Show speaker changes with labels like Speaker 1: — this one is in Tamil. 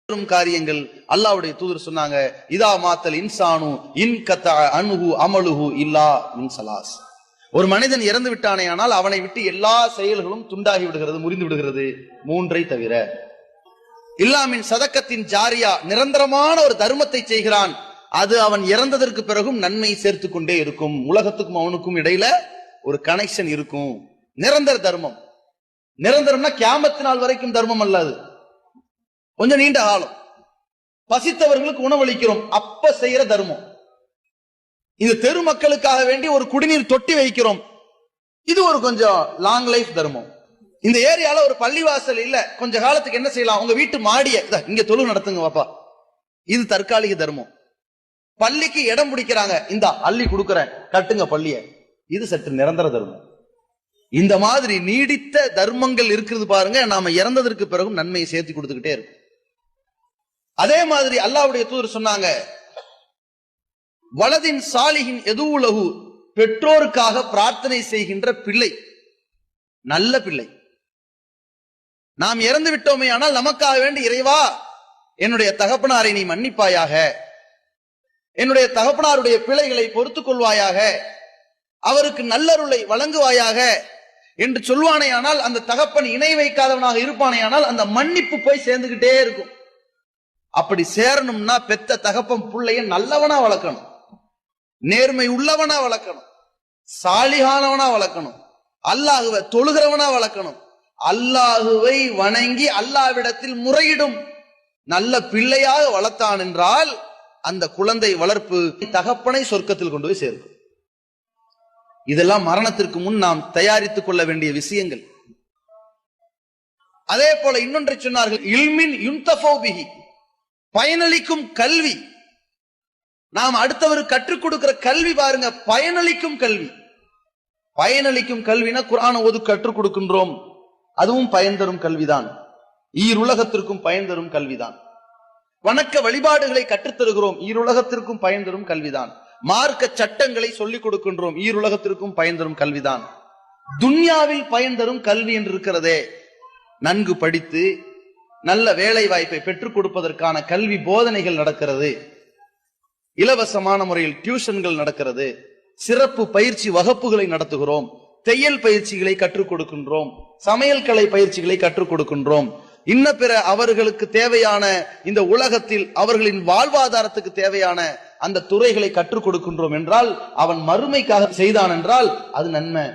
Speaker 1: காரியங்கள் அல்லாஹ்வுடைய தூதர் சொன்னாங்க, இதா மாத்தல் இன்சானு இன் கத்தா அன்ஹு அமலுஹு இல்லா மின் ஸலாஸ். ஒரு மனிதன் இறந்து விட்டானே ஆனால் அவனை விட்டு எல்லா செயல்களும் துண்டாகி விடுகிறது, முறிந்து விடுகிறது, மூன்றை தவிர. இல்லாமின் சதக்கத்தின் ஜாரியா, நிரந்தரமான ஒரு தர்மத்தை செய்கிறான், அது அவன் இறந்ததற்கு பிறகும் நன்மை சேர்த்து கொண்டே இருக்கும். உலகத்துக்கும் அவனுக்கும் இடையில ஒரு கனெக்ஷன் இருக்கும். நிரந்தர தர்மம். நிரந்தரம்னா கியாமத்து நாள் வரைக்கும் தர்மம் அல்லது, கொஞ்சம் நீண்ட காலம். பசித்தவர்களுக்கு உணவளிக்கிறோம், அப்ப செய்யற தர்மம். இது தெரு மக்களுக்காக வேண்டி ஒரு குடிநீர் தொட்டி வைக்கிறோம், இது ஒரு கொஞ்சம் லாங் லைஃப் தர்மம். இந்த ஏரியால ஒரு பள்ளிவாசல் இல்ல, கொஞ்ச காலத்துக்கு என்ன செய்யலாம், உங்க வீட்டு மாடிய இங்க தொழு நடத்துங்க வாப்பா, இது தற்காலிக தர்மம். பள்ளிக்கு இடம் பிடிக்கிறாங்க, இந்த அள்ளி கொடுக்கறேன் கட்டுங்க பள்ளிய, இது சற்று நிரந்தர தர்மம். இந்த மாதிரி நீடித்த தர்மங்கள் இருக்கிறது பாருங்க. நாம இறந்ததற்கு பிறகும் நன்மையை சேர்த்து கொடுத்துக்கிட்டே இருக்கும். அதே மாதிரி அல்லாஹ்வுடைய தூதர் சொன்னாங்க, வலதின் சாலிஹின் எதுவுலகு, பெற்றோருக்காக பிரார்த்தனை செய்கின்ற பிள்ளை, நல்ல பிள்ளை. நாம் இறந்து விட்டோமே ஆனால் நமக்காக வேண்டி, இறைவா என்னுடைய தகப்பனாரை நீ மன்னிப்பாயாக, என்னுடைய தகப்பனாருடைய பிழைகளை பொறுத்துக் கொள்வாயாக, அவருக்கு நல்லருளை வழங்குவாயாக என்று சொல்வானே ஆனால், அந்த தகப்பன் இணை வைக்காதவனாக இருப்பானே ஆனால் அந்த மன்னிப்பு போய் சேர்ந்துகிட்டே இருக்கும். அப்படி சேரணும்னா பெத்த தகப்பன் புள்ளைய நல்லவனா வளர்க்கணும், நேர்மை உள்ளவனா வளர்க்கணும், சாலிகானவனா வளர்க்கணும், அல்லாஹுவை தொழுகிறவனா வளர்க்கணும், அல்லாஹுவை வணங்கி அல்லாஹ்விடத்தில் முறையிடும் நல்ல பிள்ளையாக வளர்த்தான் என்றால் அந்த குழந்தை வளர்ப்பு தகப்பனை சொர்க்கத்தில் கொண்டு போய் சேர்க்கும். இதெல்லாம் மரணத்திற்கு முன் நாம் தயாரித்துக் கொள்ள வேண்டிய விஷயங்கள். அதே போல இன்னொன்றை சொன்னார்கள், இல்மின் யுன்தஃபௌ பிஹி, பயனளிக்கும் கல்வி. நாம் அடுத்தவருக்கு கற்றுக் கொடுக்கிற கல்வி பாருங்க, பயனளிக்கும் கல்வி. பயனளிக்கும் கல்வினா குர்ஆன் ஓது கற்றுக் கொடுக்கின்றோம், அதுவும் பயன் தரும் கல்விதான். ஈருலகத்திற்கும் பயன் தரும் கல்விதான். வணக்க வழிபாடுகளை கற்றுத்தருகிறோம், ஈருலகத்திற்கும் பயன் தரும் கல்விதான். மார்க்க சட்டங்களை சொல்லிக் கொடுக்கின்றோம், ஈருலகத்திற்கும் பயன் தரும் கல்விதான். துன்யாவில் பயன் தரும் கல்வி என்று இருக்கிறதே, நன்கு படித்து நல்ல வேலை வாய்ப்பை பெற்றுக் கொடுப்பதற்கான கல்வி போதனைகள் நடக்கிறது, இலவசமான முறையில் டியூஷன்கள் நடக்கிறது, சிறப்பு பயிற்சி வகுப்புகளை நடத்துகிறோம், தையல் பயிற்சிகளை கற்றுக் கொடுக்கின்றோம், சமையல் கலை பயிற்சிகளை கற்றுக் கொடுக்கின்றோம், இன்ன பிற அவர்களுக்கு தேவையான இந்த உலகத்தில் அவர்களின் வாழ்வாதாரத்துக்கு தேவையான அந்த துறைகளை கற்றுக் கொடுக்கின்றோம் என்றால், அவன் மறுமைக்காக செய்தான் என்றால் அது நன்மை.